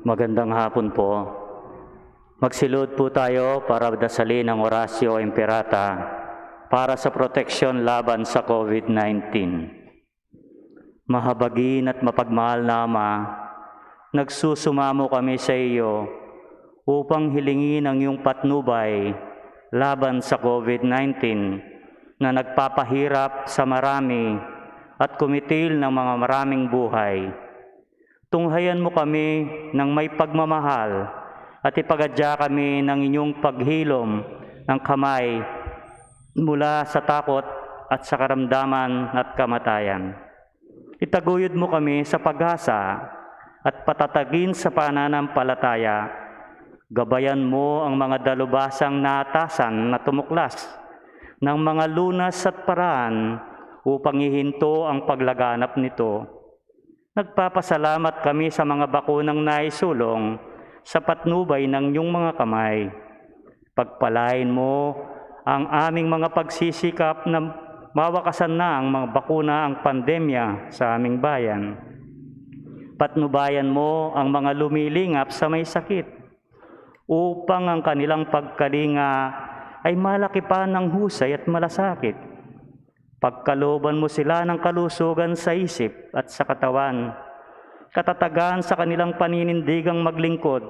Magandang hapon po. Magsilod po tayo para dasalin ang Orasio Imperata para sa proteksyon laban sa COVID-19. Mahabagin at mapagmahal na Ama, nagsusumamo kami sa iyo upang hilingin ang iyong patnubay laban sa COVID-19 na nagpapahirap sa marami at kumitil ng mga maraming buhay. Tunghayan mo kami ng may pagmamahal at ipagadya kami ng inyong paghilom ng kamay mula sa takot at sa karamdaman at kamatayan. Itaguyod mo kami sa pag-asa at patatagin sa pananampalataya. Gabayan mo ang mga dalubhasang naatasan na tumuklas ng mga lunas at paraan upang ihinto ang paglaganap nito. Nagpapasalamat kami sa mga bakunang naisulong sa patnubay ng iyong mga kamay. Pagpalain mo ang aming mga pagsisikap na mawakasan na ang mga bakuna ang pandemya sa aming bayan. Patnubayan mo ang mga lumilingap sa may sakit upang ang kanilang pagkalinga ay malaki pa ng husay at malasakit. Pagkalooban mo sila ng kalusugan sa isip at sa katawan, katatagan sa kanilang paninindigang maglingkod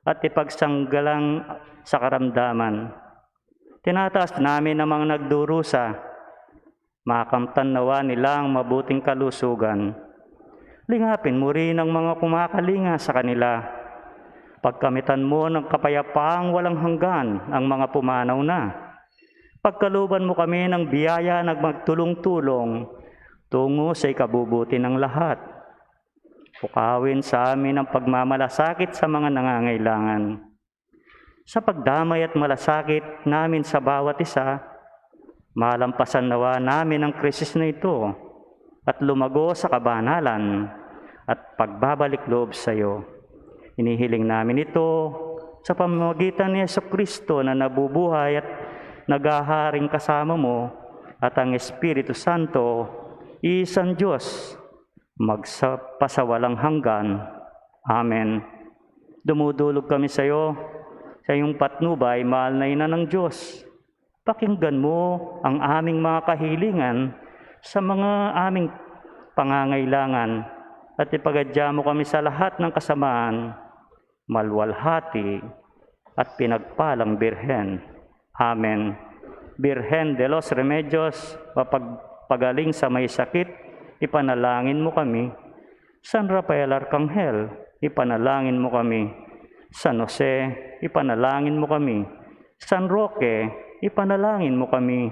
at ipagsanggalang sa karamdaman. Tinataas namin ang mga nagdurusa, makamtan nawa nila ang mabuting kalusugan. Lingapin mo rin ang mga kumakalinga sa kanila. Pagkamitan mo ng kapayapaang walang hanggan ang mga pumanaw na. Pagkalooban mo kami ng biyaya na magtulong-tulong tungo sa ikabubuti ng lahat. Pukawin sa amin ang pagmamalasakit sa mga nangangailangan. Sa pagdamay at malasakit namin sa bawat isa, malampasan nawa namin ang krisis na ito at lumago sa kabanalan at pagbabalik loob sa iyo. Inihiling namin ito sa pamamagitan ni Jesucristo na nabubuhay at naghaharing kasama mo at ang Espiritu Santo, isang Diyos, magpasawalang hanggan. Amen. Dumudulog kami sa iyo, sa iyong patnubay, mahal na Ina ng Diyos. Pakinggan mo ang aming mga kahilingan sa mga aming pangangailangan at ipagadya mo kami sa lahat ng kasamaan, malwalhati at pinagpalang Birhen. Amen. Birhen de los Remedios, mapagpagaling sa may sakit, ipanalangin mo kami. San Rafael Arcangel, ipanalangin mo kami. San Jose, ipanalangin mo kami. San Roque, ipanalangin mo kami.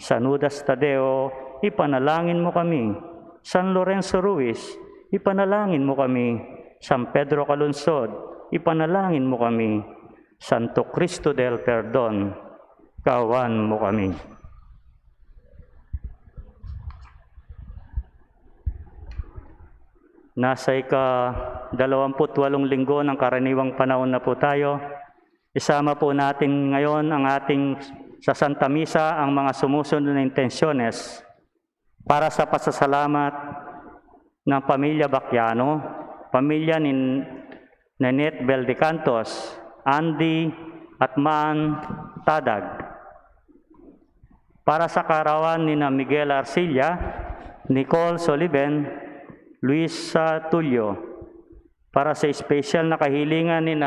San Judas Tadeo, ipanalangin mo kami. San Lorenzo Ruiz, ipanalangin mo kami. San Pedro Calunsod, ipanalangin mo kami. Santo Cristo del Perdon, kawan mo kami. Nasa ika-28 linggo ng karaniwang panahon na po tayo. Isama po natin ngayon ang ating sa Santa Misa ang mga sumusunod na intensyones para sa pasasalamat ng pamilya Bacchiano, pamilya ni Nanette Beldecantos, Andy at Man Tadag. Para sa karawan ni Miguel Arcilla, Nicole Soliven, Luisa Tulio. Para sa espesyal na kahilingan ni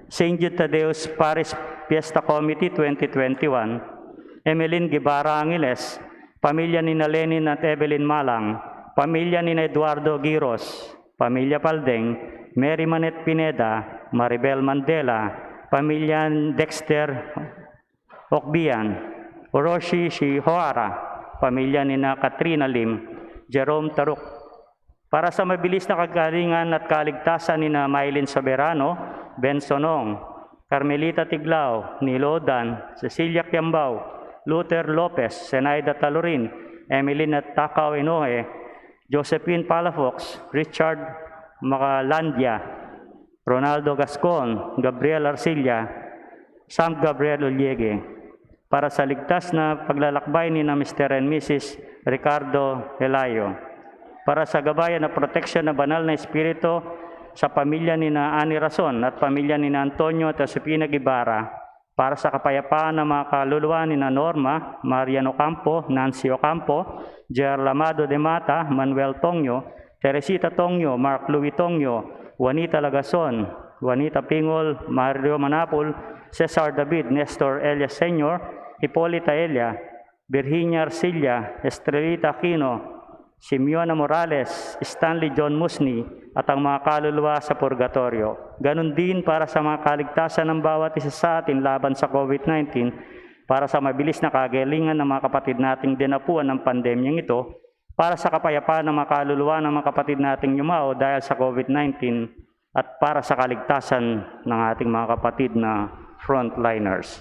St. Jude Tadeus Parish Fiesta Committee 2021, Emeline Guevara Angeles, pamilya ni Lenin at Evelyn Malang, pamilya ni Eduardo Giros, pamilya Paldeng, Mary Manet Pineda, Maribel Mandela, pamilya Dexter Okbian, Oroshi Shihoara, pamilya ni Katrina Lim, Jerome Taruk. Para sa mabilis na kagalingan at kaligtasan ni Maylin Soberano, Ben Sonong, Carmelita Tiglao, Nilodan, Cecilia Quiambao, Luther Lopez, Zenaida Talorin, Emeline Tacao Inoue, Josephine Palafox, Richard Macalandia, Ronaldo Gascon, Gabriel Arcilla, Sam Gabriel Ulyegue. Para sa ligtas na paglalakbay ni Mr. and Mrs. Ricardo Helayo. Para sa gabayan na proteksyon ng banal na espiritu sa pamilya ni na Ani Rason at pamilya ni na Antonio at Josefina Guevara, para sa kapayapaan ng mga kaluluwa ni na Norma, Mariano Campo, Nancy Ocampo, Jer Lamado de Mata, Manuel Tongyo, Teresita Tongyo, Mark Louis Tongyo, Juanita Lagason, Juanita Pingol, Mario Manapul, Cesar David, Nestor Elias Sr., Hipolita Elia, Virginia Arcilla, Estrelita Aquino, Simeona Morales, Stanley John Musni, at ang mga kaluluwa sa purgatorio. Ganon din para sa mga kaligtasan ng bawat isa sa atin laban sa COVID-19, para sa mabilis na kagalingan ng mga kapatid nating dinapuan ng pandemyang ito, para sa kapayapaan ng mga kaluluwa ng mga kapatid nating yumao dahil sa COVID-19, at para sa kaligtasan ng ating mga kapatid na frontliners.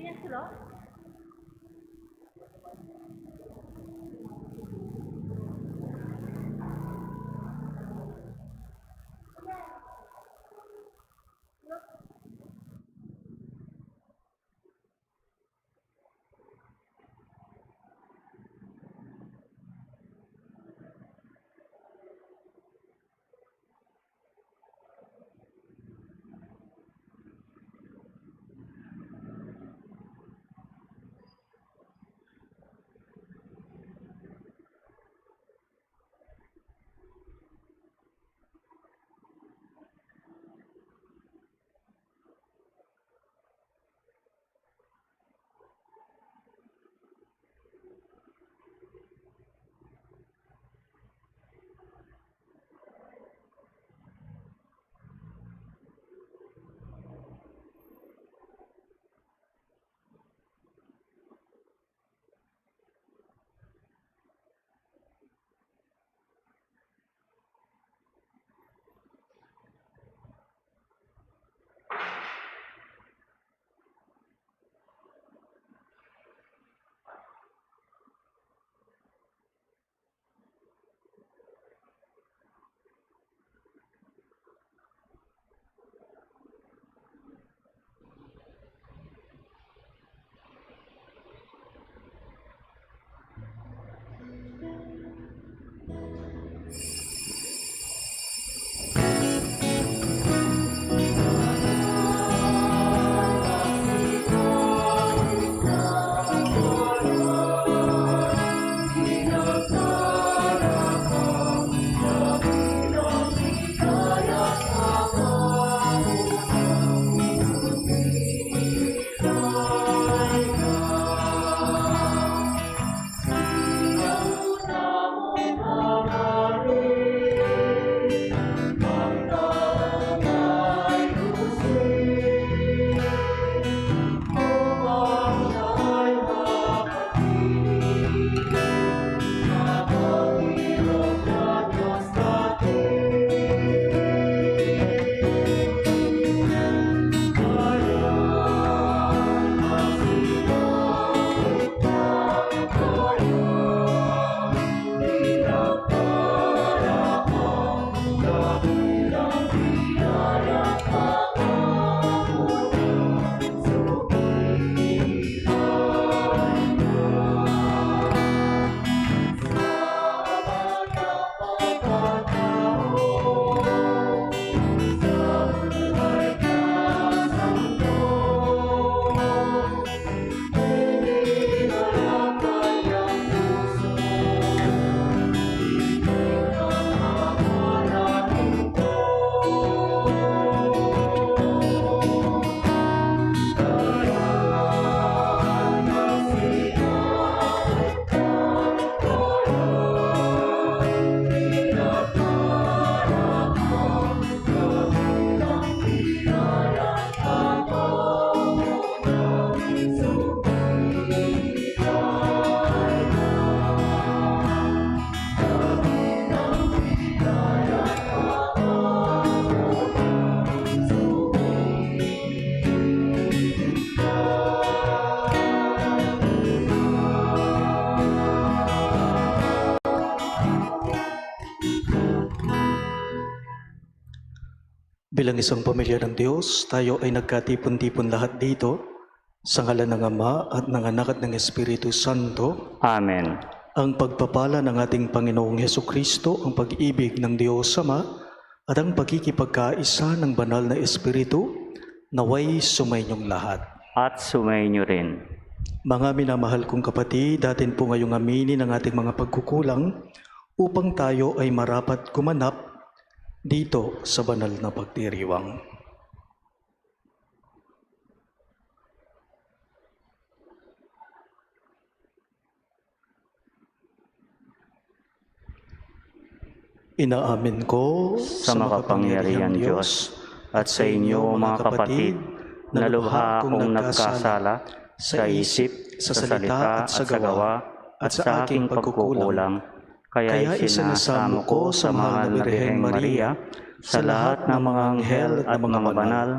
Tingnan sila. Bilang isang pamilya ng Diyos, tayo ay nagkatipon-tipon lahat dito sa ngalan ng Ama at ng Anak at ng Espiritu Santo. Amen. Ang pagpapala ng ating Panginoong Hesukristo, ang pag-ibig ng Diyos Ama, at ang pagkikipagkaisa ng banal na Espiritu, naway sumainyong lahat. At sumainyo rin. Mga minamahal kong kapatid, datin po ngayong aminin ang ating mga pagkukulang upang tayo ay marapat gumanap dito sa banal na pagdiriwang. Inaamin ko Sa makapangyarihan Diyos at sa inyo mga kapatid, na lubha akong nagkasala sa isip, sa salita at sa gawa at sa aking pagkukulang. Kaya isinasamo ko sa mahal na Birheng Maria, sa lahat ng mga anghel at mga banal,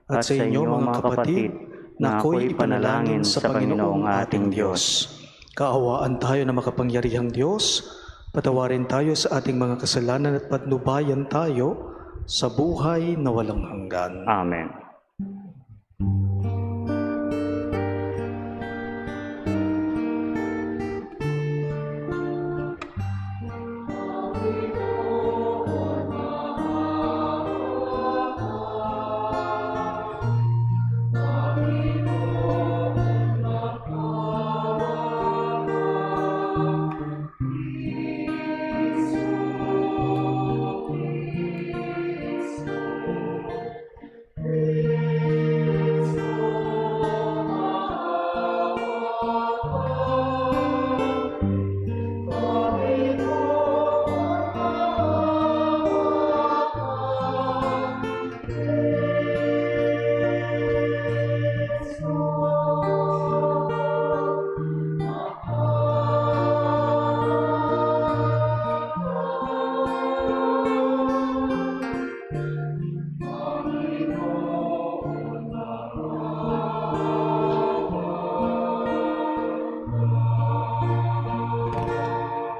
at sa inyo mga kapatid, na ako'y panalangin sa Panginoong ating Diyos. Kaawaan tayo na makapangyarihang Diyos, patawarin tayo sa ating mga kasalanan at patnubayan tayo sa buhay na walang hanggan. Amen.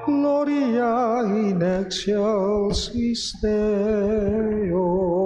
Gloria in excelsis Deo.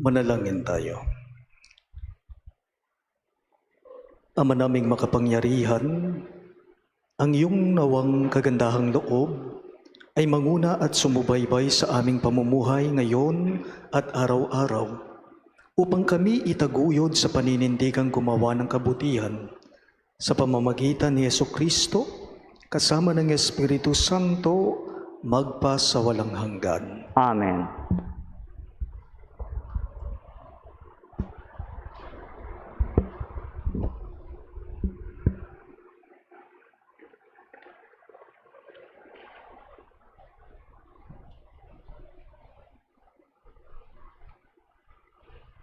Manalangin tayo. Ama naming makapangyarihan, ang iyong nawang kagandahang loob ay manguna at sumubaybay sa aming pamumuhay ngayon at araw-araw upang kami itaguyod sa paninindigang gumawa ng kabutihan sa pamamagitan ni Jesucristo kasama ng Espiritu Santo magpa sa walang hanggan. Amen.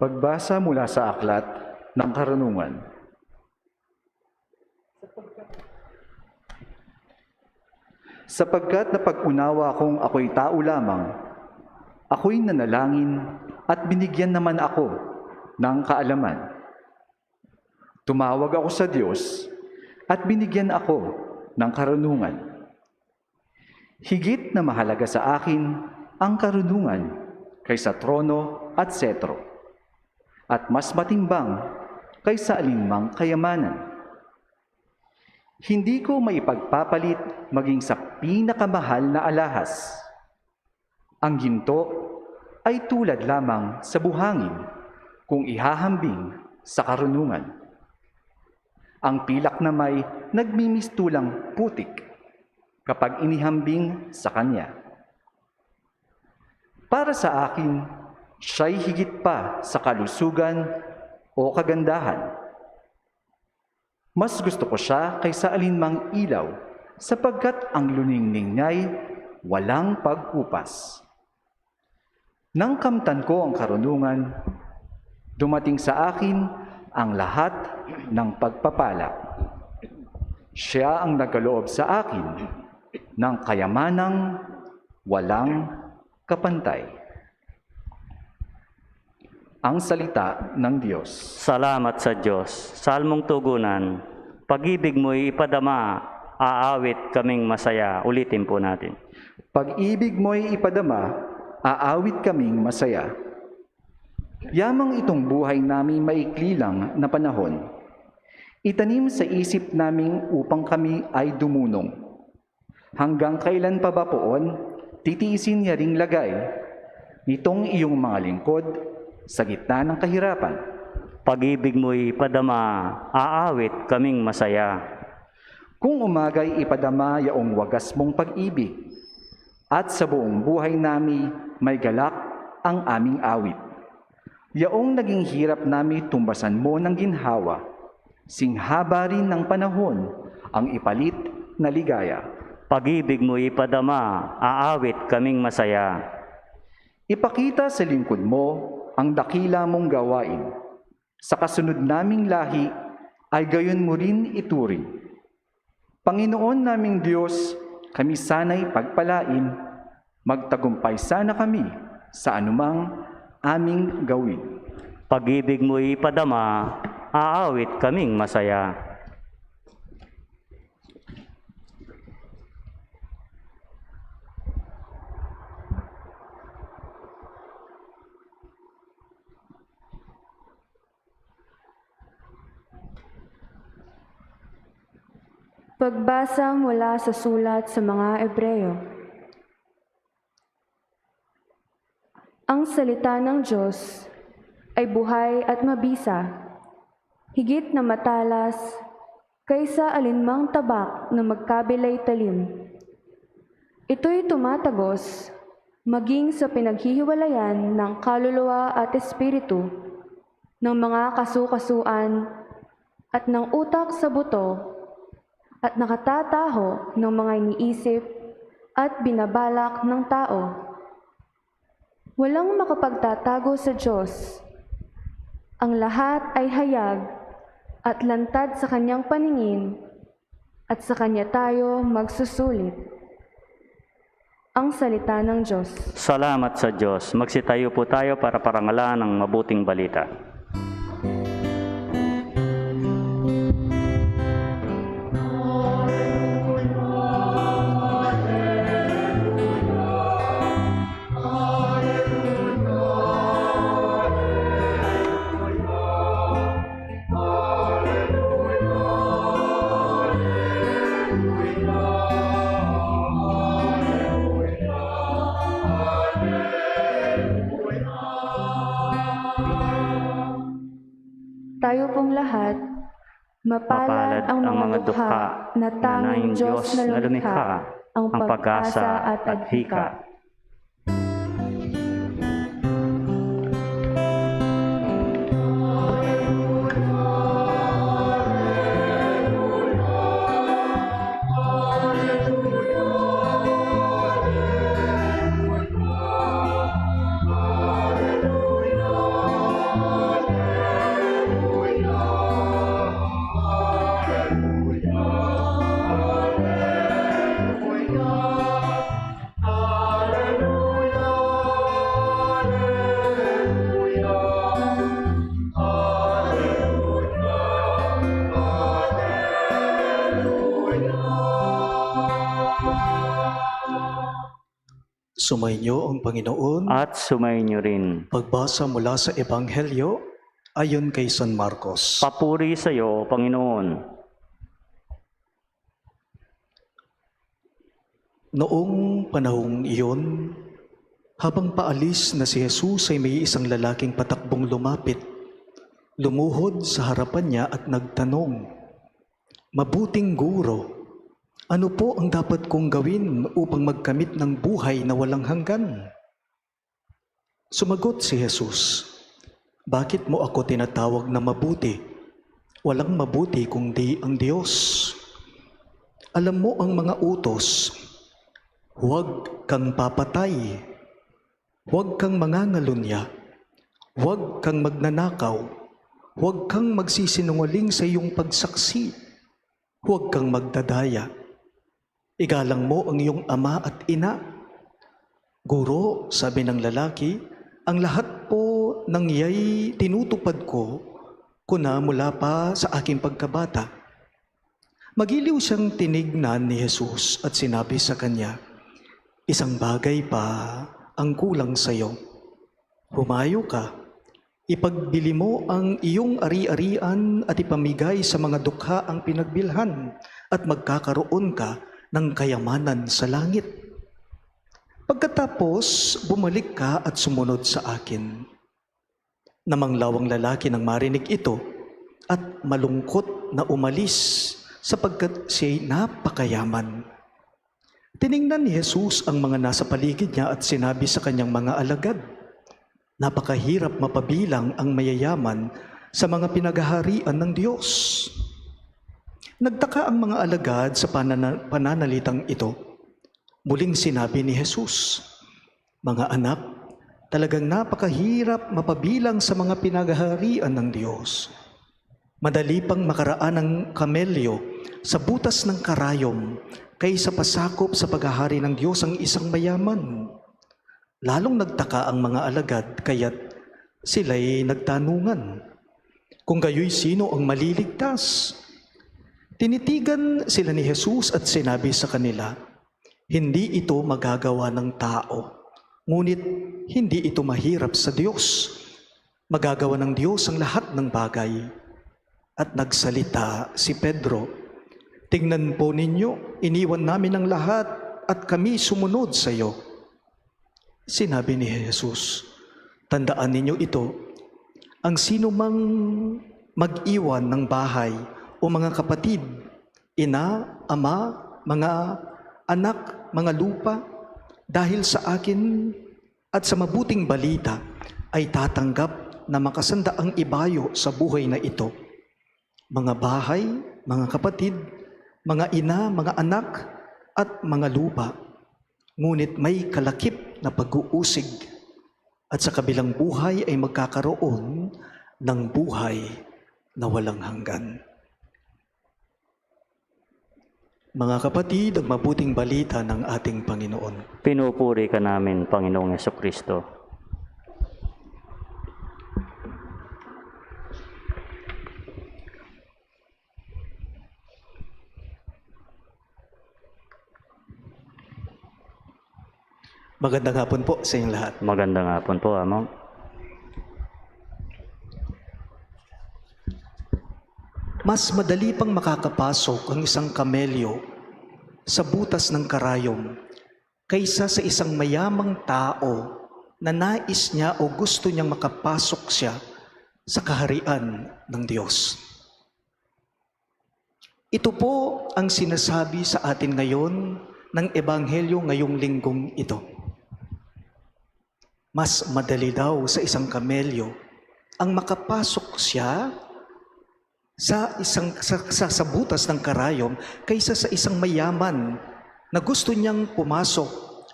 Pagbasa mula sa Aklat ng Karunungan. Sapagkat napag-unawa kong ako'y tao lamang, ako'y nanalangin at binigyan naman ako ng kaalaman. Tumawag ako sa Diyos at binigyan ako ng karunungan. Higit na mahalaga sa akin ang karunungan kaysa trono at setro, at mas matimbang kaysa alinmang kayamanan. Hindi ko maipagpapalit maging sa pinakamahal na alahas. Ang ginto ay tulad lamang sa buhangin kung ihahambing sa karunungan. Ang pilak na may nagmimistulang putik kapag inihambing sa kanya. Para sa akin, siya'y higit pa sa kalusugan o kagandahan. Mas gusto ko siya kaysa alinmang ilaw, sapagkat ang luningning niya'y walang pagkupas. Nang kamtan ko ang karunungan, dumating sa akin ang lahat ng pagpapala. Siya ang nagkaloob sa akin ng kayamanang walang kapantay. Ang salita ng Diyos. Salamat sa Diyos. Salmong tugunan, pag-ibig mo'y ipadama, aawit kaming masaya. Ulitin po natin. Pag-ibig mo'y ipadama, aawit kaming masaya. Yamang itong buhay namin maikli lang na panahon, itanim sa isip naming upang kami ay dumunong. Hanggang kailan pa ba poon, titiisin niya ring lagay nitong iyong mga lingkod sa gitna ng kahirapan. Pag-ibig mo'y ipadama, aawit kaming masaya. Kung umaga'y ipadama yaong wagas mong pag-ibig, at sa buong buhay nami may galak ang aming awit. Yaong naging hirap nami tumbasan mo ng ginhawa, singhaba rin ng panahon ang ipalit na ligaya. Pag-ibig mo'y ipadama, aawit kaming masaya. Ipakita sa lingkod mo ang dakila mong gawain. Sa kasunod naming lahi ay gayon mo rin ituring. Panginoon naming Diyos, kami sana'y pagpalain, magtagumpay sana kami sa anumang aming gawin. Pag-ibig mo'y ipadama, aawit kaming masaya. Pagbasa mula sa sulat sa mga Ebreo. Ang salita ng Diyos ay buhay at mabisa, higit na matalas kaysa alinmang tabak na magkabilay talim. Ito'y tumatagos maging sa pinaghihiwalayan ng kaluluwa at espiritu, ng mga kasukasuan at ng utak sa buto, at nakatataho ng mga iniisip at binabalak ng tao. Walang makapagtatago sa Diyos. Ang lahat ay hayag at lantad sa kanyang paningin, at sa kanya tayo magsusulit. Ang salita ng Diyos. Salamat sa Diyos. Magsitayo po tayo para parangalan ng mabuting balita. Mapalad ang mga dukha na tanging Diyos na lumikha, ang pag-asa at adhika. Sumainyo ang Panginoon. At sumainyo rin. Pagbasa mula sa Ebanghelyo ayon kay San Marcos. Papuri sa iyo, Panginoon. Noong panahong iyon, habang paalis na si Jesus ay may isang lalaking patakbong lumapit. Lumuhod sa harapan niya at nagtanong, "Mabuting guro, ano po ang dapat kong gawin upang magkamit ng buhay na walang hanggan?" Sumagot si Jesus, "Bakit mo ako tinatawag na mabuti? Walang mabuti kundi ang Diyos. Alam mo ang mga utos. Huwag kang papatay. Huwag kang mangangalunya. Huwag kang magnanakaw. Huwag kang magsisinungaling sa iyong pagsaksi. Huwag kang magdadaya. Igalang mo ang iyong ama at ina." "Guro," sabi ng lalaki, "ang lahat po ng iyay tinutupad ko na mula pa sa aking pagkabata." Magiliw siyang tinignan ni Jesus at sinabi sa kanya, "Isang bagay pa ang kulang sa iyo. Humayo ka, ipagbili mo ang iyong ari-arian at ipamigay sa mga dukha ang pinagbilhan at magkakaroon ka ng kayamanan sa langit. Pagkatapos, bumalik ka at sumunod sa akin." Namanglaw ang lalaki nang marinig ito at malungkot na umalis sapagkat siya'y napakayaman. Tiningnan ni Jesus ang mga nasa paligid niya at sinabi sa kanyang mga alagad, "Napakahirap mapabilang ang mayayaman sa mga pinaghaharian ng Diyos." Nagtaka ang mga alagad sa pananalitang ito. Muling sinabi ni Jesus, "Mga anak, talagang napakahirap mapabilang sa mga pinaghaharian ng Diyos. Madali pang makaraan ng kamelyo sa butas ng karayom kaysa pasakop sa paghahari ng Diyos ang isang mayaman." Lalong nagtaka ang mga alagad, kaya't sila'y nagtanungan, kung gayo'y sino ang maliligtas? Tinitigan sila ni Jesus at sinabi sa kanila, "Hindi ito magagawa ng tao, ngunit hindi ito mahirap sa Diyos. Magagawa ng Diyos ang lahat ng bagay." At nagsalita si Pedro, "Tingnan po ninyo, iniwan namin ang lahat at kami sumunod sa iyo." Sinabi ni Jesus, "Tandaan ninyo ito, ang sino mang mag-iwan ng bahay o mga kapatid, ina, ama, mga anak, mga lupa, dahil sa akin at sa mabuting balita, ay tatanggap na makasandaang ibayo sa buhay na ito. Mga bahay, mga kapatid, mga ina, mga anak, at mga lupa. Ngunit may kalakip na pag-uusig, at sa kabilang buhay ay magkakaroon ng buhay na walang hanggan." Mga kapatid, ang mabuting balita ng ating Panginoon. Pinupuri ka namin, Panginoong Jesucristo. Magandang hapon po sa inyong lahat. Magandang hapon po, Amo. Mas madali pang makakapasok ang isang kamelyo sa butas ng karayom kaysa sa isang mayamang tao na nais niya o gusto niyang makapasok siya sa kaharian ng Diyos. Ito po ang sinasabi sa atin ngayon ng Ebanghelyo ngayong linggong ito. Mas madali daw sa isang kamelyo ang makapasok siya sa butas ng karayom kaysa sa isang mayaman na gusto niyang pumasok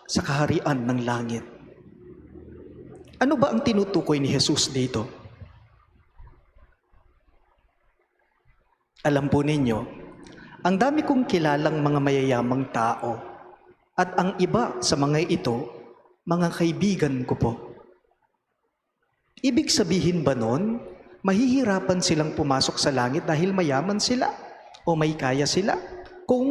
sa kaharian ng langit. Ano ba ang tinutukoy ni Jesus dito? Alam po ninyo, ang dami kong kilalang mga mayayamang tao at ang iba sa mga ito, mga kaibigan ko po. Ibig sabihin ba nun, mahihirapan silang pumasok sa langit dahil mayaman sila o may kaya sila? Kung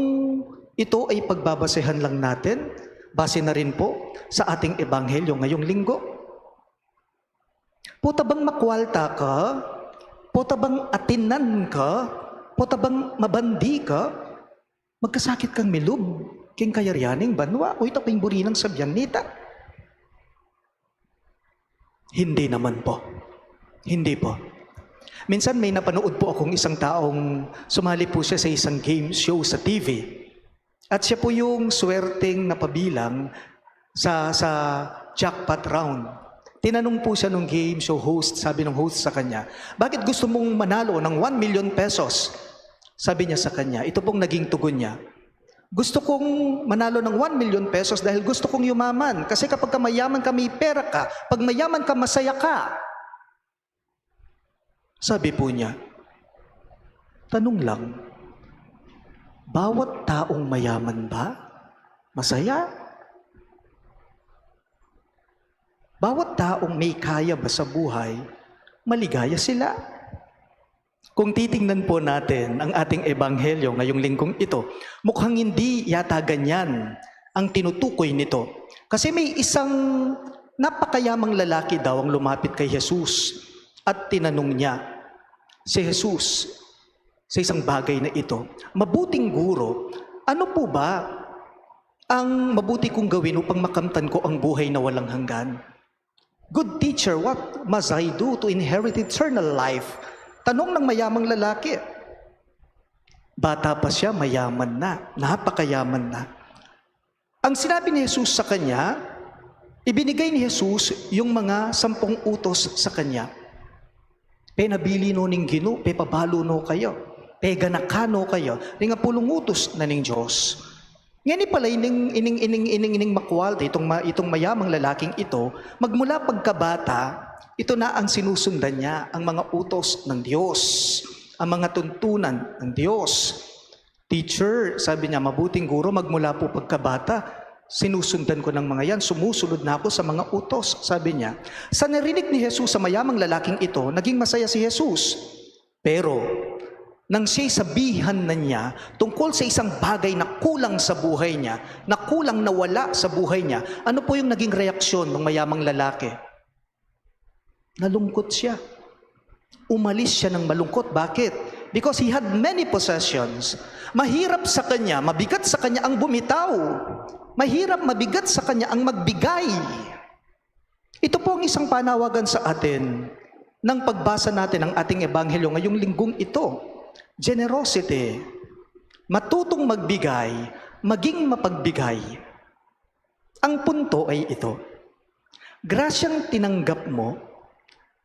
ito ay pagbabasehan lang natin, base na rin po sa ating ebanghelyo ngayong linggo. Puta bang makwalta ka? Puta bang atinan ka? Puta bang mabandi ka? Magkasakit kang milub, king kayaryaning banwa, o ito pang burinang sabyan nita. Hindi naman po. Hindi po. Minsan may napanood po akong isang taong sumali po siya sa isang game show sa TV. At siya po yung swerteng napabilang sa jackpot round. Tinanong po siya ng game show host, sabi ng host sa kanya, bakit gusto mong manalo ng 1 million pesos? Sabi niya sa kanya, ito pong naging tugon niya, gusto kong manalo ng 1 million pesos dahil gusto kong yumaman. Kasi kapag ka mayaman ka, may pera ka. Pag mayaman ka, masaya ka. Sabi po niya, tanong lang, bawat taong mayaman ba masaya? Bawat taong may kaya ba sa buhay, maligaya sila? Kung titingnan po natin ang ating ebanghelyo ngayong linggong ito, mukhang hindi yata ganyan ang tinutukoy nito. Kasi may isang napakayamang lalaki daw ang lumapit kay Jesus at tinanong niya si Jesus sa isang bagay na ito, mabuting guro, ano po ba ang mabuti kong gawin upang makamtan ko ang buhay na walang hanggan? Good teacher, what must I do to inherit eternal life? Tanong ng mayamang lalaki. Bata pa siya, mayaman na, napakayaman na. Ang sinabi ni Jesus sa kanya, ibinigay ni Jesus yung mga 10 utos sa kanya. Penabili no ning Ginoo, pepabalo no kayo, peganakano kayo, ning pulong utos na ning Diyos. Ngani pala ining makwal, itong mayamang lalaking ito, magmula pagkabata, ito na ang sinusundan niya, ang mga utos ng Diyos, ang mga tuntunan ng Diyos. Teacher, sabi niya, mabuting guro, magmula po pagkabata, sinusundan ko ng mga yan, sumusunod na ako sa mga utos, sabi niya. Sa narinig ni Jesus sa mayamang lalaking ito, naging masaya si Jesus. Pero, nang siya'y sabihan na niya tungkol sa isang bagay na kulang sa buhay niya, na kulang nawala sa buhay niya, ano po yung naging reaksyon ng mayamang lalaki? Nalungkot siya. Umalis siya ng malungkot. Bakit? Because he had many possessions. Mahirap sa kanya, mabigat sa kanya ang bumitaw. Mahirap, mabigat sa kanya ang magbigay. Ito po ang isang panawagan sa atin ng pagbasa natin ng ating ebanghelyo ngayong linggong ito. Generosity. Matutong magbigay, maging mapagbigay. Ang punto ay ito. Grasyang tinanggap mo,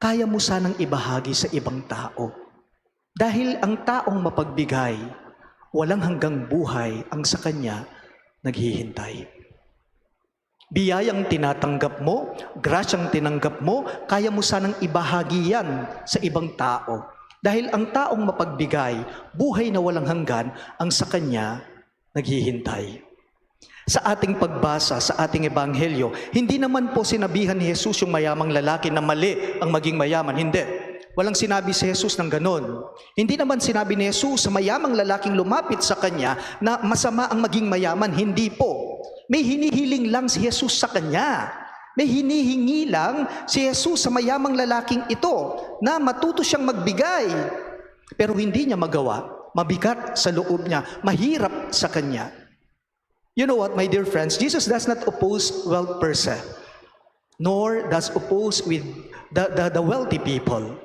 kaya mo sanang ibahagi sa ibang tao. Dahil ang taong mapagbigay, walang hanggang buhay ang sa kanya naghihintay. Biyayang tinatanggap mo, grasyang tinanggap mo, kaya mo sanang ibahagi yan sa ibang tao. Dahil ang taong mapagbigay, buhay na walang hanggan ang sa kanya naghihintay. Sa ating pagbasa, sa ating ebanghelyo, hindi naman po sinabihan ni Jesus yung mayamang lalaki na mali ang maging mayaman. Hindi. Walang sinabi si Jesus ng ganon. Hindi naman sinabi ni Jesus sa mayamang lalaking lumapit sa kanya na masama ang maging mayaman. Hindi po. May hinihiling lang si Jesus sa kanya. May hinihingi lang si Jesus sa mayamang lalaking ito na matuto siyang magbigay. Pero hindi niya magawa. Mabigat sa loob niya. Mahirap sa kanya. You know what, my dear friends? Jesus does not oppose wealth per se, nor does oppose with the wealthy people.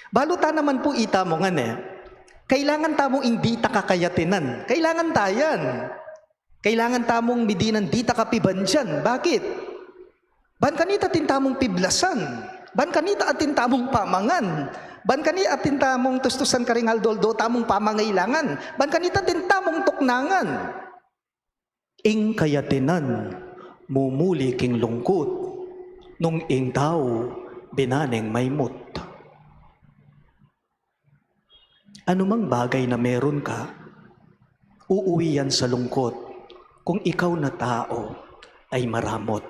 Baluta naman po ita mo nga Kailangan tamong hindi ta kakayatinan. Kailangan tayan. Kailangan tamong midinan di ta kapiban dyan. Bakit? Ban kanita tintamong piblasan. Ban kanita atin tamong pamangan. Ban kanita atin tamong tustusan karingal doldo tamong pamangailangan. Ban kanita tintamong tuknangan. Ing kayatinan, mumuli king lungkot, nung ing tao, binaneng maymut. Anumang bagay na meron ka, uuwi yan sa lungkot kung ikaw na tao ay maramot.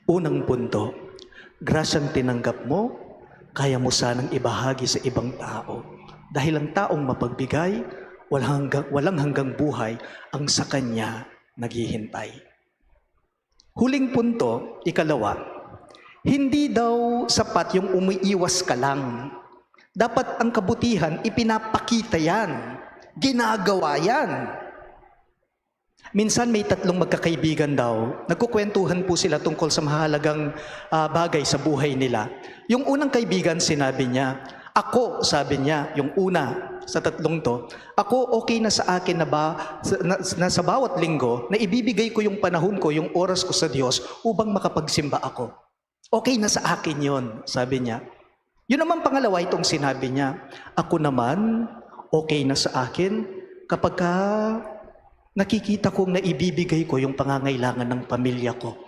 Unang punto, grasyang tinanggap mo, kaya mo sanang ibahagi sa ibang tao. Dahil ang taong mapagbigay, walang hanggang buhay ang sa kanya naghihintay. Huling punto, ikalawa, hindi daw sapat yung umiiwas ka lang. Dapat ang kabutihan, ipinapakita yan. Ginagawa yan. Minsan may tatlong magkakaibigan daw, nagkukwentuhan po sila tungkol sa mahalagang bagay sa buhay nila. Yung unang kaibigan, sinabi niya, ako, sabi niya, yung una sa tatlong to, ako okay na sa akin na sa bawat linggo na ibibigay ko yung panahon ko, yung oras ko sa Diyos upang makapagsimba ako. Okay na sa akin yon, sabi niya. Yun naman pangalawa itong sinabi niya, ako naman okay na sa akin kapag nakikita kong naibibigay ko yung pangangailangan ng pamilya ko.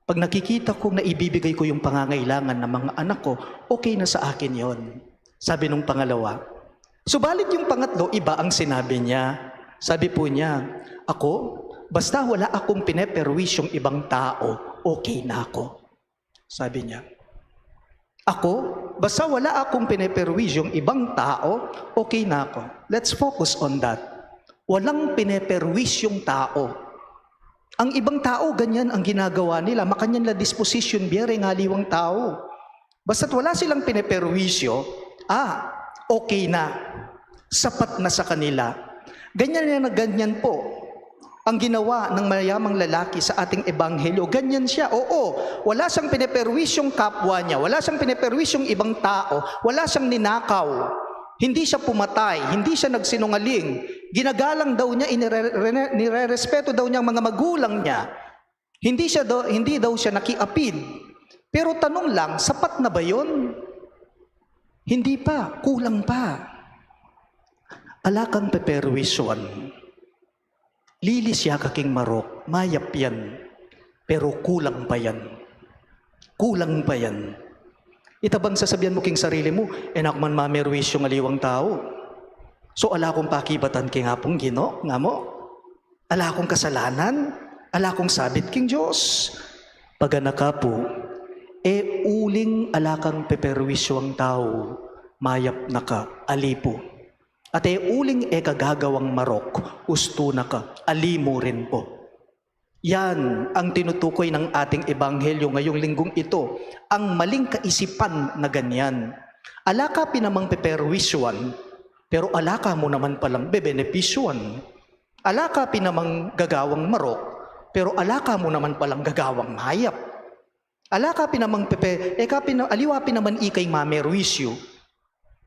Pag nakikita kong naibibigay ko yung pangangailangan ng mga anak ko, okay na sa akin yon. Sabi nung pangalawa. Subalit yung pangatlo, iba ang sinabi niya. Sabi po niya, ako, basta wala akong pineperwisyong ibang tao, okay na ako. Sabi niya. Ako, basta wala akong pineperwisyong ibang tao, okay na ako. Let's focus on that. Walang pineperwisyong tao. Ang ibang tao, ganyan ang ginagawa nila. Makanyan la disposition, biyere nga liwang tao. Basta't wala silang pineperwisyo, okay na. Sapat na sa kanila. Ganyan na ganyan po. Ang ginawa ng mayamang lalaki sa ating ebanghelyo, ganyan siya. Oo, wala siyang pineperwisyong kapwa niya, wala siyang pineperwisyong ibang tao, wala siyang ninakaw. Hindi siya pumatay, hindi siya nagsinungaling. Ginagalang daw niya, nirerespeto daw niya ang mga magulang niya. Hindi daw siya nakiapid. Pero tanong lang, sapat na ba yun? Hindi pa, kulang pa. Alakang peperwisyon. Lilis ya kaking marok, mayap yan. Pero kulang pa yan. Kulang pa yan. Itabang sasabihan mo king sarili mo, enak man mamerwis yung aliwang tao. So ala kong pakibatan king hapong Gino, nga mo? Ala kong kasalanan? Ala kong sabit king Diyos? Paganaka po, uling alakang peperwisyo ang tao, mayap na ka, alipo. At uling kagagawang marok, usto na ka, alimo rin po. Yan ang tinutukoy ng ating ebanghelyo ngayong linggong ito, ang maling kaisipan na ganyan. Alaka pinamang peperwisyon, pero alaka mo naman palang bebenepisyon. Alaka pinamang gagawang marok, pero alaka mo naman palang gagawang mayap. Alaka pinamang aliwa pinaman ikay mamerwisyo,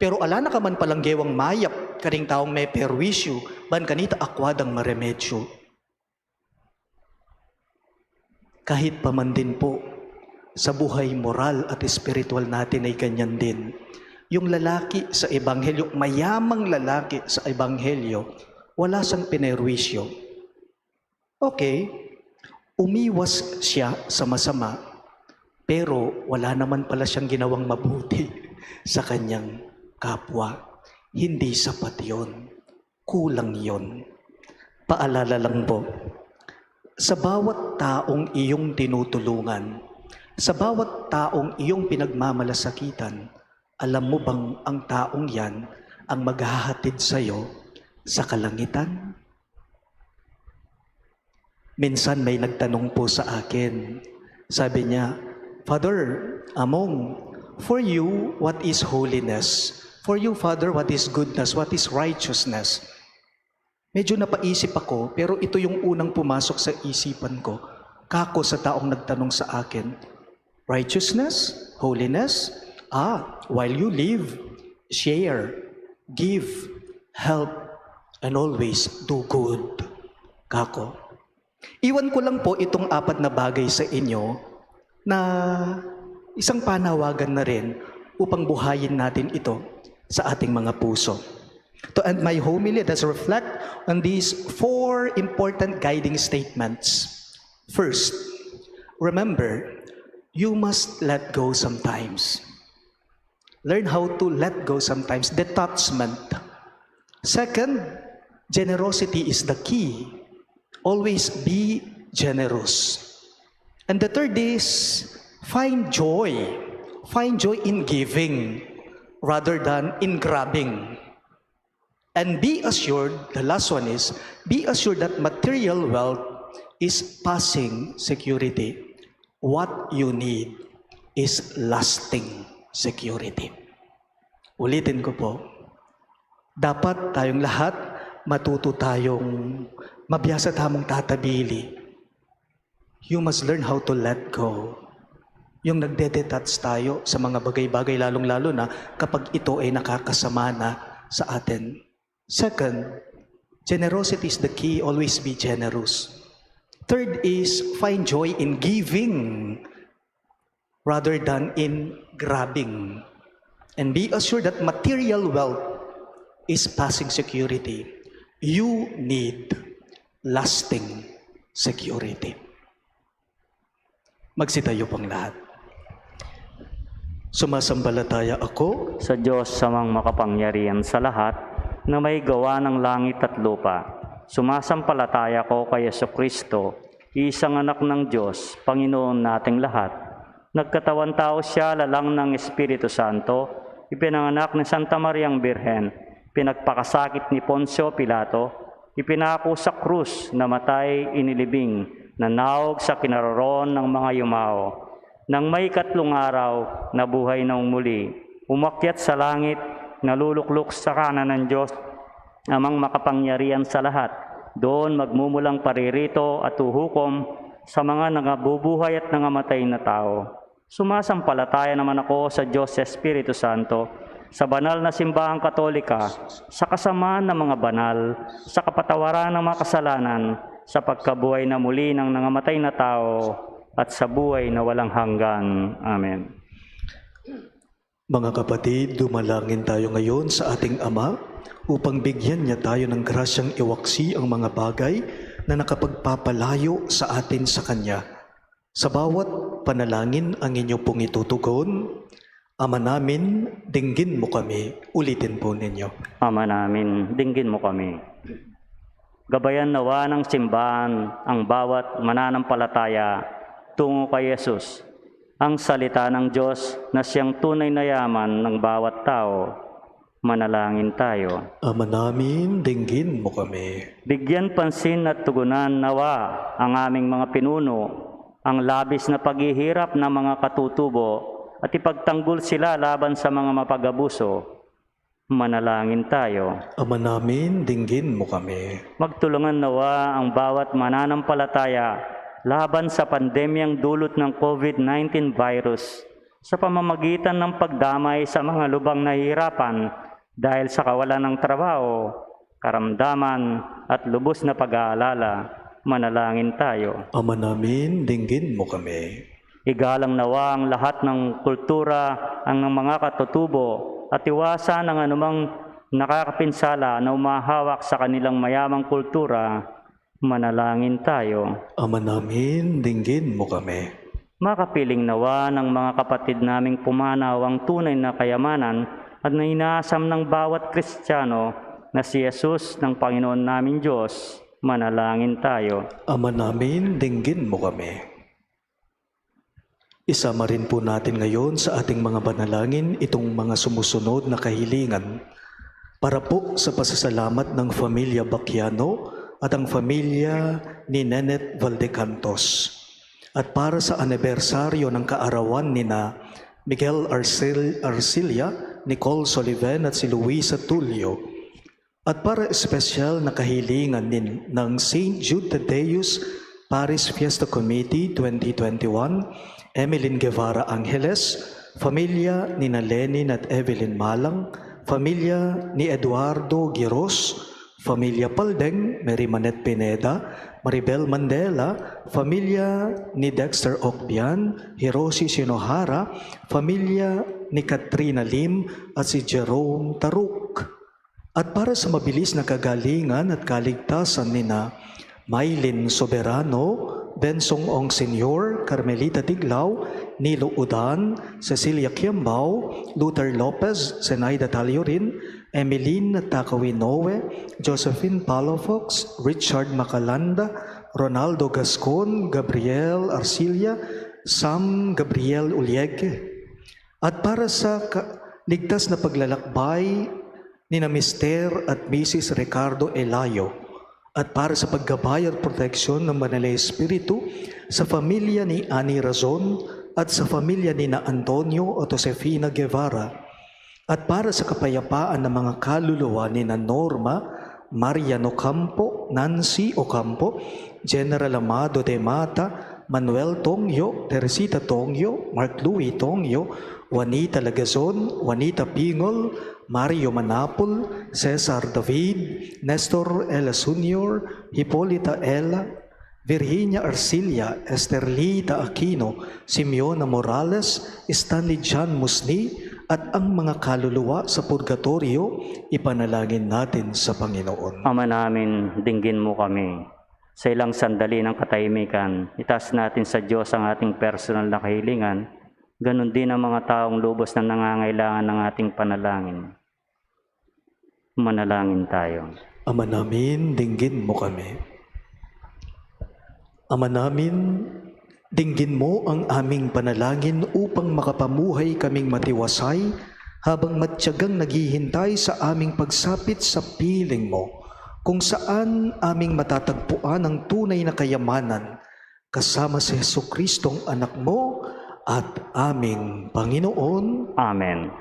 pero ala na ka man palang gewang mayap, karing taong may perwisyo, ban kanita akwadang maremedyo. Kahit pa man din po, sa buhay moral at espiritual natin ay ganyan din. Yung lalaki sa ebanghelyo, mayamang lalaki sa ebanghelyo, wala siyang pinerwisyo. Okay, umiwas siya sa masama, pero wala naman pala siyang ginawang mabuti sa kanyang kapwa. Hindi sapat yun. Kulang yun. Paalala lang po, sa bawat taong iyong tinutulungan, sa bawat taong iyong pinagmamalasakitan, alam mo bang ang taong yan ang maghahatid sa'yo sa kalangitan? Minsan may nagtanong po sa akin, sabi niya, Father Among, for you, what is holiness? For you, Father, what is goodness? What is righteousness? Medyo napaisip ako, pero ito yung unang pumasok sa isipan ko. Kako sa taong nagtanong sa akin, righteousness? Holiness? While you live, share. give, help, and always do good. Kako. Iwan ko lang po itong 4 na bagay sa inyo na isang panawagan na rin upang buhayin natin ito sa ating mga puso. To end my homily, let's reflect on these 4 important guiding statements. First, remember, you must let go sometimes. Learn how to let go sometimes. Detachment. Second, generosity is the key. Always be generous. And the third is, find joy. Find joy in giving rather than in grabbing. And be assured, the last one is, be assured that material wealth is passing security. What you need is lasting security. Ulitin ko po, dapat tayong lahat matuto tayong mabiyasa tamang tatabili. You must learn how to let go. Yung nagde-detach tayo sa mga bagay-bagay, lalong-lalo na kapag ito ay nakakasama na sa atin. Second, generosity is the key. Always be generous. Third is find joy in giving rather than in grabbing. And be assured that material wealth is passing security. You need lasting security. Magsitayo pang lahat. Sumasambalataya ako Sa Diyos samang makapangyarihan sa lahat, na may gawa ng langit at lupa. Sumasampalataya ko kay Jesucristo, isang anak ng Diyos, Panginoon nating lahat. Nagkatawan tao siya lalang ng Espiritu Santo, ipinanganak ni Santa Mariang Birhen, pinagpakasakit ni Poncio Pilato, ipinako sa krus, namatay, inilibing, nanawag sa kinaroroon ng mga yumao. Nang may 3 araw, nabuhay ng muli, umakyat sa langit, naluluklok sa kanan ng Diyos, amang makapangyarihan sa lahat. Doon magmumulang paririto at uhukom sa mga nangabubuhay at nangamatay na tao. Sumasampalataya naman ako sa Diyos sa Espiritu Santo, sa banal na simbahang katolika, sa kasamaan ng mga banal, sa kapatawaran ng mga kasalanan, sa pagkabuhay na muli ng nangamatay na tao, at sa buhay na walang hanggan. Amen. Mga kapatid, dumalangin tayo ngayon sa ating Ama upang bigyan niya tayo ng grasyang iwaksi ang mga bagay na nakapagpapalayo sa atin sa Kanya. Sa bawat panalangin ang inyo pong itutugon, Ama namin, dinggin mo kami. Ulitin po ninyo. Ama namin, dinggin mo kami. Gabayan nawa ng simbahan ang bawat mananampalataya tungo kay Jesus, ang salita ng Diyos na siyang tunay na yaman ng bawat tao. Manalangin tayo. Ama namin, dinggin mo kami. Bigyan pansin at tugunan nawa ang aming mga pinuno, ang labis na paghihirap ng mga katutubo, at ipagtanggol sila laban sa mga mapag-abuso. Manalangin tayo. Ama namin, dinggin mo kami. Magtulungan nawa ang bawat mananampalataya laban sa pandemyang dulot ng COVID-19 virus sa pamamagitan ng pagdamay sa mga lubang nahihirapan dahil sa kawalan ng trabaho, karamdaman at lubos na pag-aalala. Manalangin tayo. Ama namin, dinggin mo kami. Igalang nawa ang lahat ng kultura ang ng mga katutubo at iwasan ang anumang nakakapinsala na umahawak sa kanilang mayamang kultura. Manalangin tayo. Ama namin, dinggin mo kami. Makapiling nawa ng mga kapatid naming pumanaw ang tunay na kayamanan at na inaasam ng bawat Kristiyano na si Jesus ng Panginoon namin Diyos. Manalangin tayo. Ama namin, dinggin mo kami. Isama rin po natin ngayon sa ating mga panalangin itong mga sumusunod na kahilingan para po sa pasasalamat ng Familia Bacchiano at ang pamilya ni Nenet Valdecantos. At para sa anibersaryo ng kaarawan ni na Miguel Arcilia, Nicole Soliven at si Luisa Tulio. At para espesyal na kahilingan din ng St. Jude Tadeus Paris Fiesta Committee 2021, Emeline Guevara Angeles, Familia ni na Lenin at Evelyn Malang, Familia ni Eduardo Giros, Familia Paldeng, Mary Manet Pineda, Maribel Mandela, Familia ni Dexter Ocbian, Hiroshi Shinohara, Familia ni Katrina Lim at si Jerome Taruk. At para sa mabilis na kagalingan at kaligtasan nina Maylin Soberano, Bensong Ong Senior, Carmelita Tiglao, Nilo Udan, Cecilia Kiambao, Luther Lopez, Zenaida Taliorin, Emeline Takawinowe, Josephine Palafox, Richard Macalanda, Ronaldo Gascon, Gabriel Arcilia, Sam Gabriel Uliege. At para sa ligtas na paglalakbay ni na Mr. at Mrs. Ricardo Elayo, at para sa paggabay at proteksyon ng Banal na Espiritu sa pamilya ni Ani Razon at sa pamilya ni na Antonio o Josefina Guevara, at para sa kapayapaan ng mga kaluluwa ni na Norma, Marian Ocampo, Nancy Ocampo, General Amado de Mata, Manuel Tongyo, Teresita Tongyo, Mark Louis Tongyo, Juanita Lagazon, Juanita Pingol, Mario Manapol, Cesar David, Nestor Ella Sr., Hipolita Ella, Virginia Arcilia, Esterlita Aquino, Simeona Morales, Stanley John Musni, at ang mga kaluluwa sa purgatorio, ipanalangin natin sa Panginoon. Ama namin, dinggin mo kami. Sa ilang sandali ng katahimikan, itaas natin sa Diyos ang ating personal na kahilingan, ganon din ang mga taong lubos na nangangailangan ng ating panalangin. Manalangin tayo. Ama namin, dinggin mo kami. Ama namin, dinggin mo ang aming panalangin upang makapamuhay kaming matiwasay habang matyagang naghihintay sa aming pagsapit sa piling mo, kung saan aming matatagpuan ang tunay na kayamanan kasama si Jesucristong anak mo at aming Panginoon. Amen.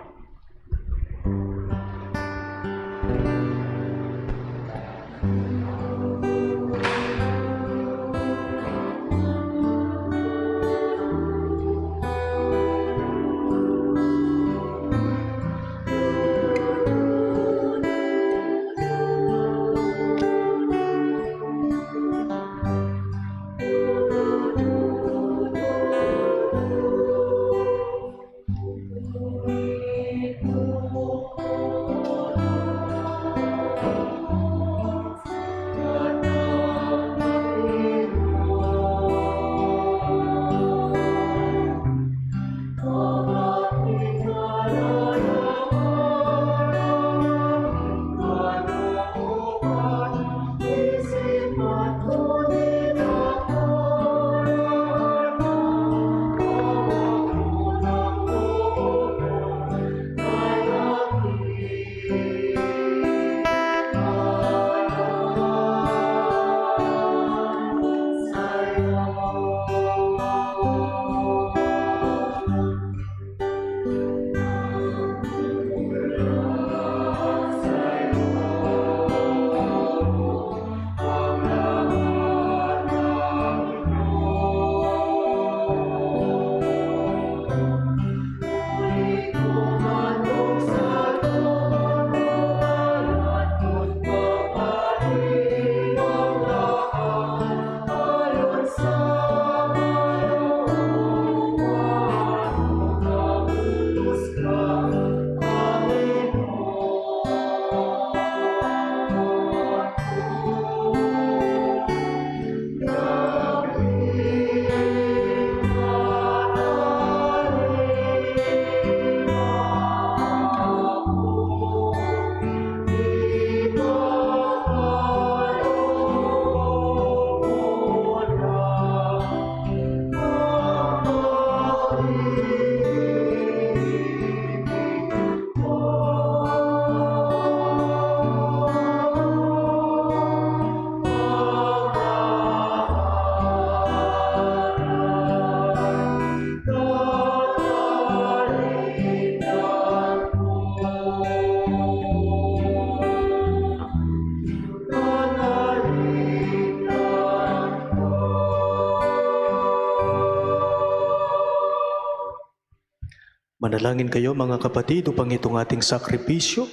Manalangin kayo mga kapatid upang itong ating sakripisyo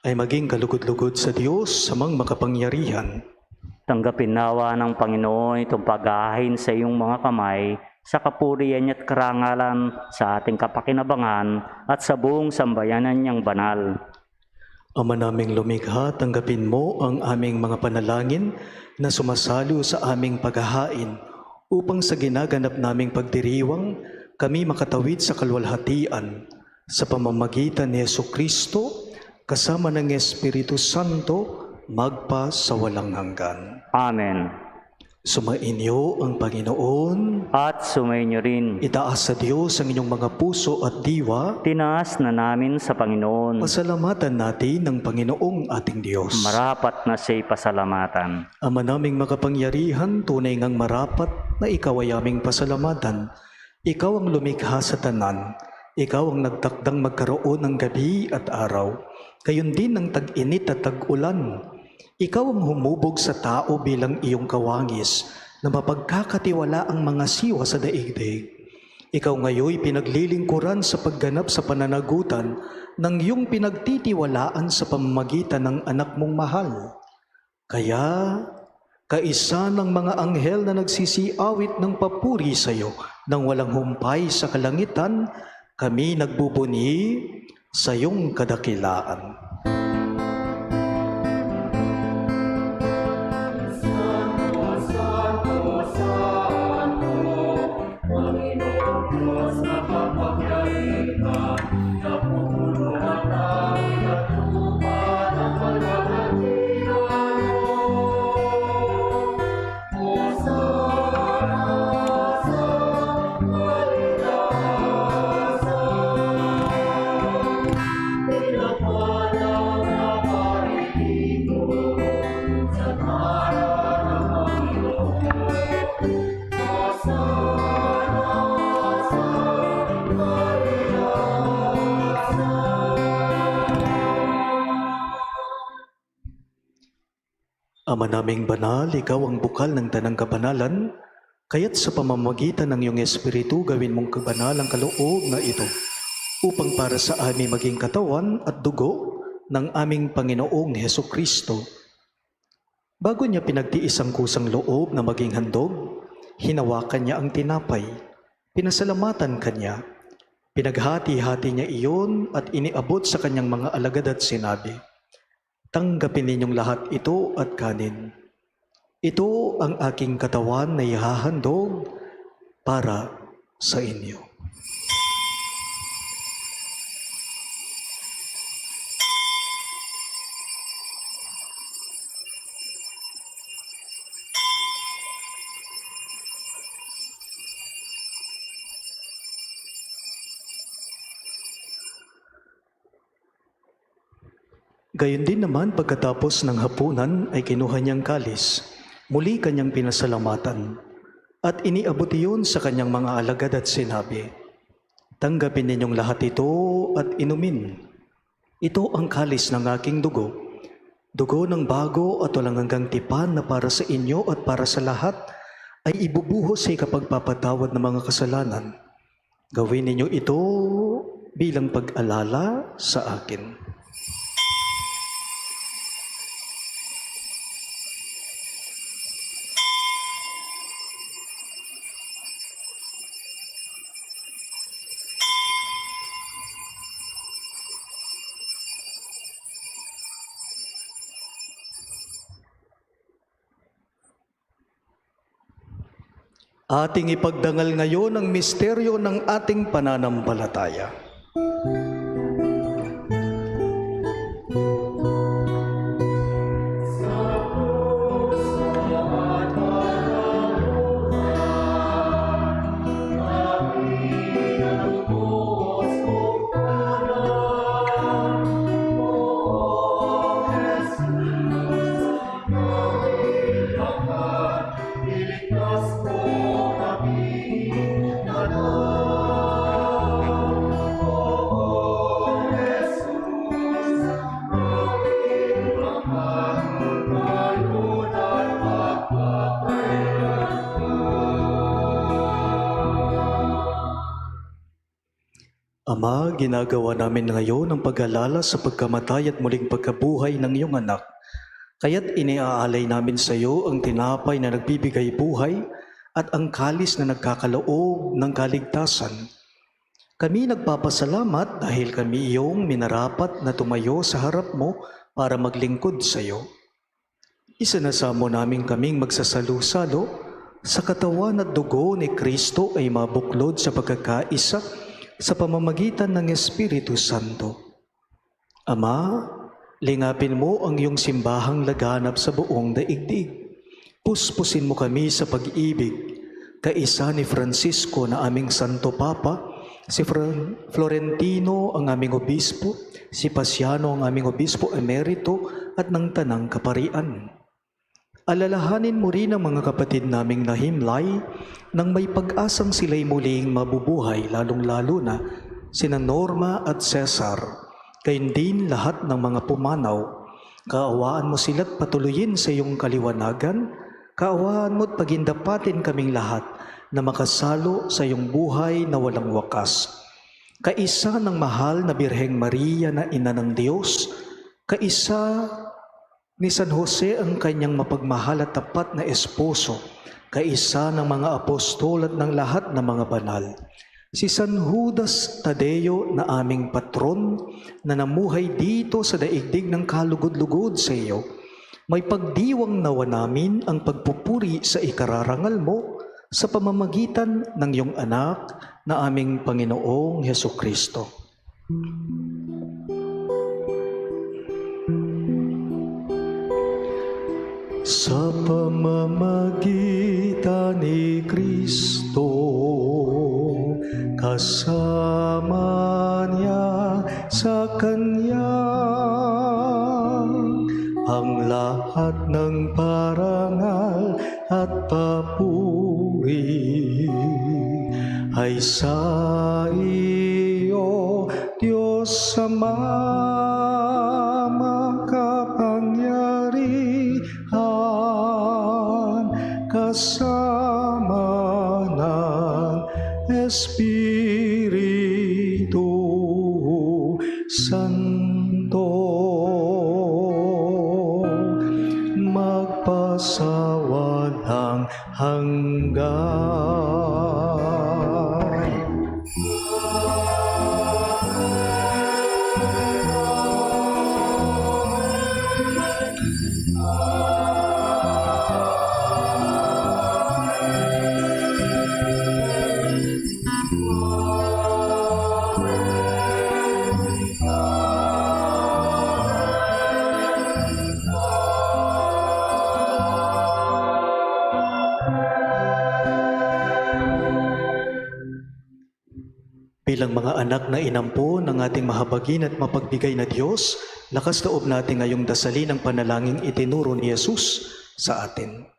ay maging kalugod-lugod sa Diyos samang makapangyarihan. Tanggapin nawa ng Panginoon itong pag-ahin sa iyong mga kamay sa kapurihan niya at karangalan sa ating kapakinabangan at sa buong sambayanan niyang banal. Ama naming lumikha, tanggapin mo ang aming mga panalangin na sumasalo sa aming paghahain upang sa ginaganap naming pagdiriwang kami makatawid sa kalwalhatian sa pamamagitan ni Jesucristo kasama ng Espiritu Santo magpa sa walang hanggan. Amen. Sumainyo ang Panginoon. At sumainyo rin. Itaas sa Diyos ang inyong mga puso at diwa. Tinaas na namin sa Panginoon. Pasalamatan natin ng Panginoong ating Diyos. Marapat na siya'y pasalamatan. Ama naming makapangyarihan, tunay ngang marapat na ikaw ay aming pasalamatan. Ikaw ang lumikha sa tanan. Ikaw ang nagtakdang magkaroon ng gabi at araw. Gayon din ang tag-init at tag-ulan. Ikaw ang humubog sa tao bilang iyong kawangis na mapagkakatiwala ang mga siwa sa daigdig. Ikaw ngayoy pinaglilingkuran sa pagganap sa pananagutan ng iyong pinagtitiwalaan sa pamamagitan ng anak mong mahal. Kaya, kaisa ng mga anghel na nagsisiawit ng papuri sa iyo nang walang humpay sa kalangitan, kami nagbubuni sa iyong kadakilaan. Ama naming banal, ikaw ang bukal ng tanang kabanalan, kaya't sa pamamagitan ng iyong Espiritu gawin mong kabanal ang kaloob na ito, upang para sa amin maging katawan at dugo ng aming Panginoong Hesukristo. Bago niya pinagtiis ang kusang loob na maging handog, hinawakan niya ang tinapay, pinasalamatan kanya, pinaghati-hati niya iyon at iniabot sa kanyang mga alagad at sinabi, "Tanggapin ninyong lahat ito at kanin. Ito ang aking katawan na ihahandog para sa inyo." Gayon din naman pagkatapos ng hapunan ay kinuha niyang kalis, muli kanyang pinasalamatan, at iniabot iyon sa kanyang mga alagad at sinabi, "Tanggapin ninyong lahat ito at inumin. Ito ang kalis ng aking dugo, dugo ng bago at walang hanggang tipan na para sa inyo at para sa lahat ay ibubuhos sa ikapagpapatawad ng mga kasalanan. Gawin ninyo ito bilang pag-alala sa akin." Ating ipagdangal ngayon ang misteryo ng ating pananampalataya. Ama, ginagawa namin ngayon ang pag-alala sa pagkamatay at muling pagkabuhay ng iyong anak. Kaya't iniaalay namin sa iyo ang tinapay na nagbibigay buhay at ang kalis na nagkakaloob ng kaligtasan. Kami nagpapasalamat dahil kami iyong minarapat na tumayo sa harap mo para maglingkod sa iyo. Isinasamo namin kaming magsasalo-salo sa katawan at dugo ni Kristo ay mabuklod sa pagkakaisa sa pamamagitan ng Espiritu Santo. Ama, lingapin mo ang iyong simbahang laganap sa buong daigdig. Puspusin mo kami sa pag-ibig, kaisa ni Francisco na aming Santo Papa, si Florentino ang aming obispo, si Pasiano ang aming obispo emerito at ng Tanang Kaparian. Alalahanin mo rin ang mga kapatid naming nahimlay nang may pag-asang sila'y muling mabubuhay, lalong-lalo na sina Norma at Cesar, gayon din lahat ng mga pumanaw. Kaawaan mo sila't patuloyin sa iyong kaliwanagan, kaawaan mo't pagindapatin kaming lahat na makasalo sa iyong buhay na walang wakas. Kaisa ng mahal na Birheng Maria na Ina ng Diyos, kaisa ni San Jose ang kanyang mapagmahal at tapat na esposo, kaisa ng mga apostol at ng lahat ng mga banal. Si San Judas Tadeo na aming patron na namuhay dito sa daigdig ng kalugod-lugod sa iyo, may pagdiwang nawa namin ang pagpupuri sa ikararangal mo sa pamamagitan ng iyong anak na aming Panginoong Hesukristo. Sa pamamagitan ni Kristo, kasama niya sa Kanya, ang lahat ng parangal at papuri ay sa iyo, Diyos Ama makapangyarihan, kasama ng Espiritu Santo, magpasawalang hanggan. Bilang mga anak na inampo ng ating mahabagin at mapagbigay na Diyos, lakas loob natin ngayong dasalin ang panalangin itinuro ni Jesus sa atin.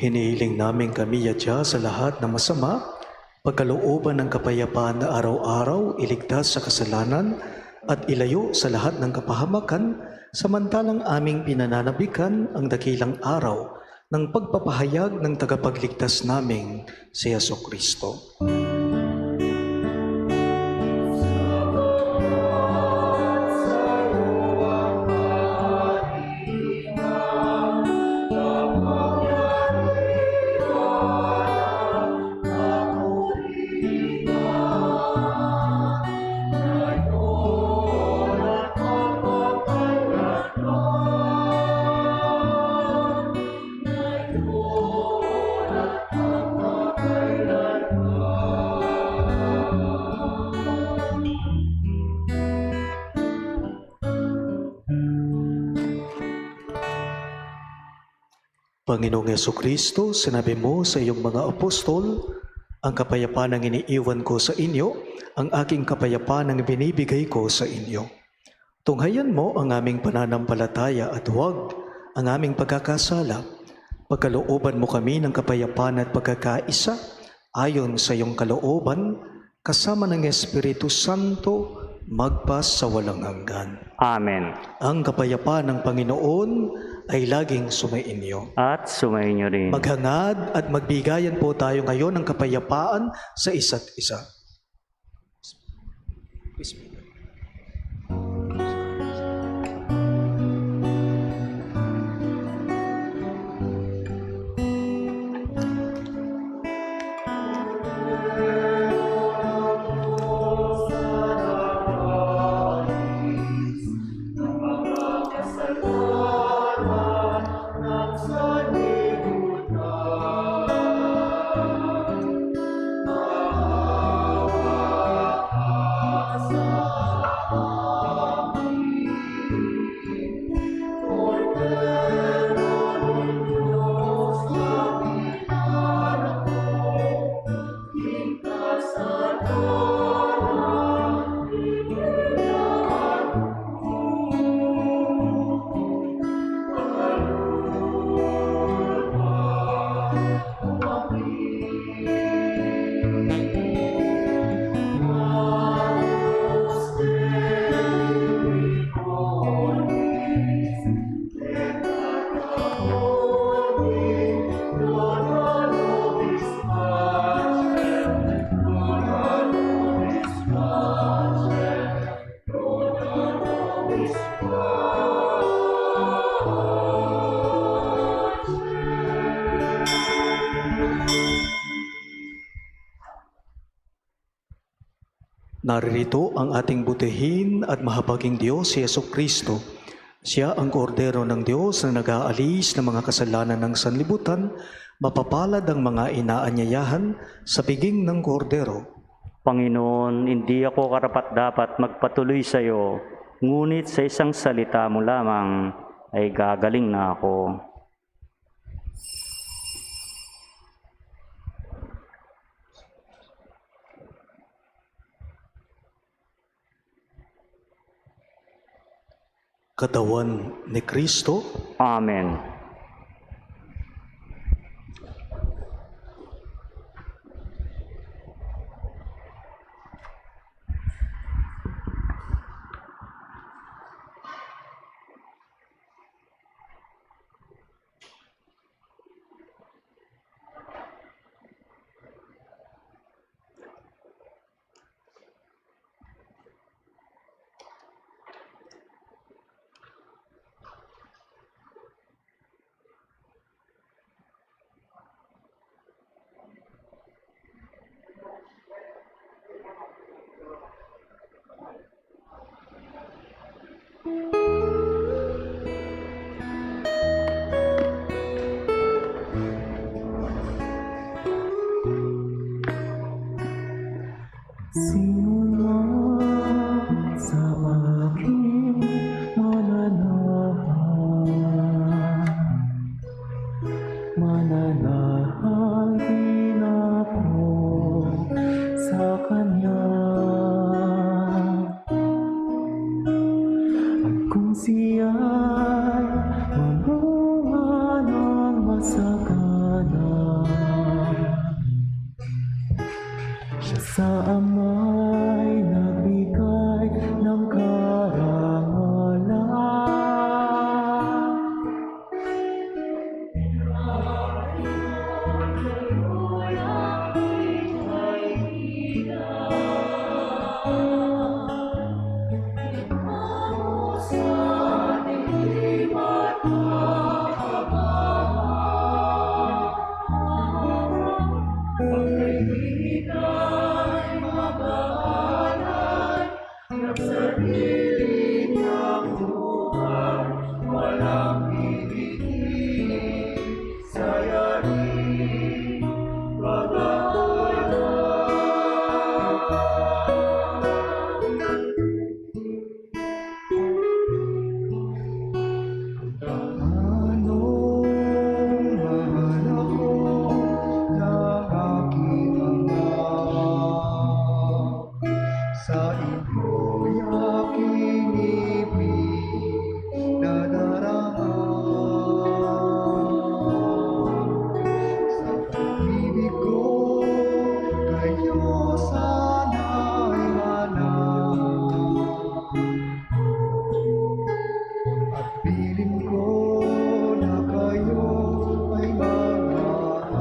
Hinihiling namin kami yadya sa lahat ng masama, pagkalooban ng kapayapaan na araw-araw iligtas sa kasalanan at ilayo sa lahat ng kapahamakan, samantalang aming pinananabikan ang dakilang araw ng pagpapahayag ng tagapagligtas naming si Jesucristo. Panginoong Jesucristo, sinabi mo sa iyong mga apostol, ang kapayapaan ang iniiwan ko sa inyo, ang aking kapayapaan ang binibigay ko sa inyo. Tunghayan mo ang aming pananampalataya at huwag ang aming pagkakasala. Pagkalooban mo kami ng kapayapaan at pagkakaisa, ayon sa iyong kalooban, kasama ng Espiritu Santo, magpas sa walang hanggan. Amen. Ang kapayapaan ng Panginoon ay laging sumainyo. At sumainyo rin. Maghangad at magbigayan po tayo ngayon ng kapayapaan sa isa't isa. Naririto ang ating butihin at mahabaging Diyos, si Jesucristo. Siya ang kordero ng Diyos na nag-aalis ng mga kasalanan ng sanlibutan. Mapapalad ang mga inaanyayahan sa piging ng kordero. Panginoon, hindi ako karapat-dapat magpatuloy sa iyo, ngunit sa isang salita mo lamang ay gagaling na ako. Katawan ni Kristo. Amen. Siya'y mamunga ng masagana, may nagbigay ng karangalan. Sa inyo'y aking ibig na darangan. Sa pag-ibig ko kayo sana'y hanap. At piling ko na kayo ay maghahanap.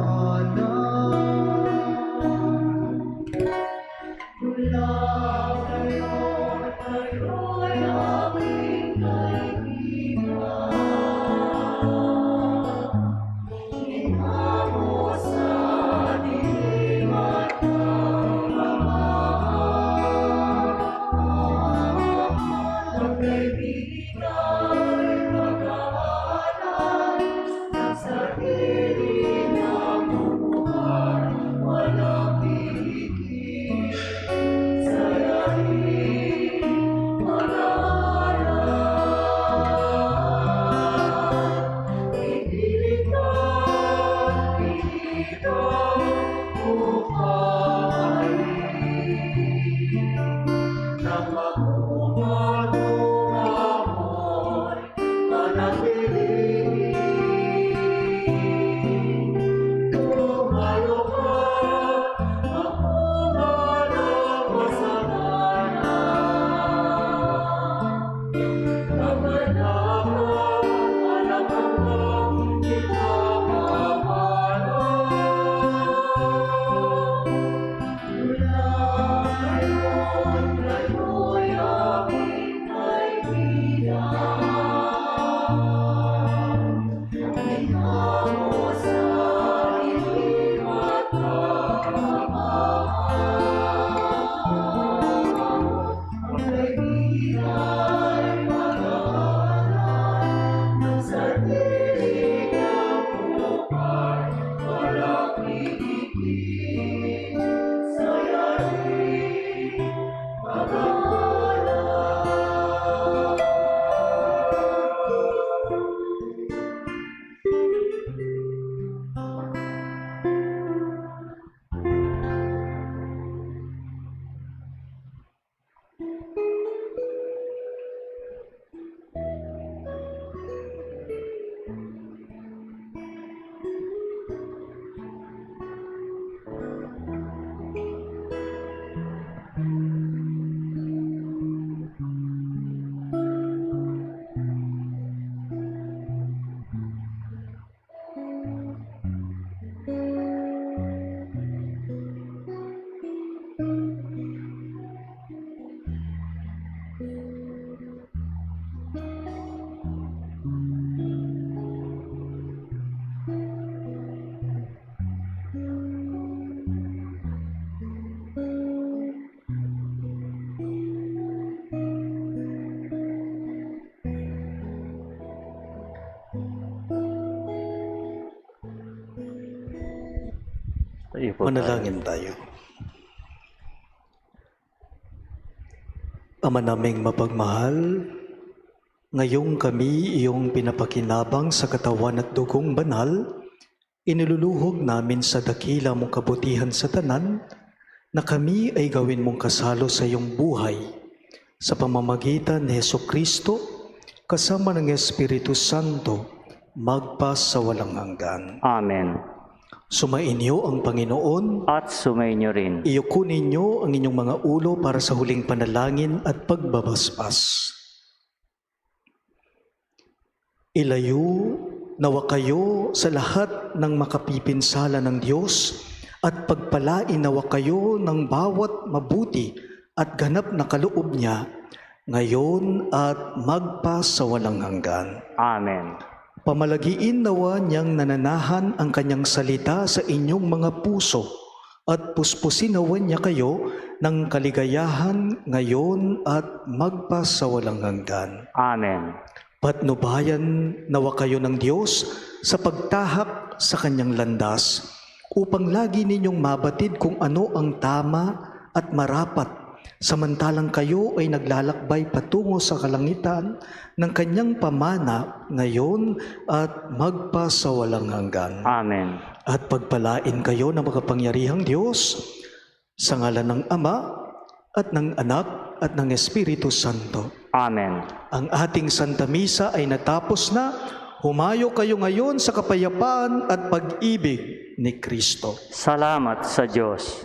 Manalangin tayo. Ama naming mapagmahal, ngayong kami iyong pinapakinabang sa katawan at dugong banal, iniluluhog namin sa dakila mong kabutihan sa tanan, na kami ay gawin mong kasalo sa iyong buhay, sa pamamagitan ni Hesukristo, kasama ng Espiritu Santo, magpas sa walang hanggan. Amen. Sumainyo ang Panginoon. At sumainyo rin. Iyuko ninyo ang inyong mga ulo para sa huling panalangin at pagbabasbas. Ilayo nawa kayo sa lahat ng makapipinsala ng Diyos at pagpalain nawa kayo ng bawat mabuti at ganap na kaloob niya ngayon at magpa sa walang hanggan. Amen. Pamalagiin nawa niyang nananahan ang kanyang salita sa inyong mga puso at puspusin nawa niya kayo ng kaligayahan ngayon at magpa sa walang hanggan. Amen. Patnubayan nawa kayo ng Diyos sa pagtahak sa kanyang landas upang lagi ninyong mabatid kung ano ang tama at marapat samantalang kayo ay naglalakbay patungo sa kalangitan ng kanyang pamana ngayon at magpa sa walang hanggan. Amen. At pagpalain kayo ng makapangyarihang Diyos sa ngalan ng Ama at ng Anak at ng Espiritu Santo. Amen. Ang ating Santa Misa ay natapos na. Humayo kayo ngayon sa kapayapaan at pag-ibig ni Kristo. Salamat sa Diyos.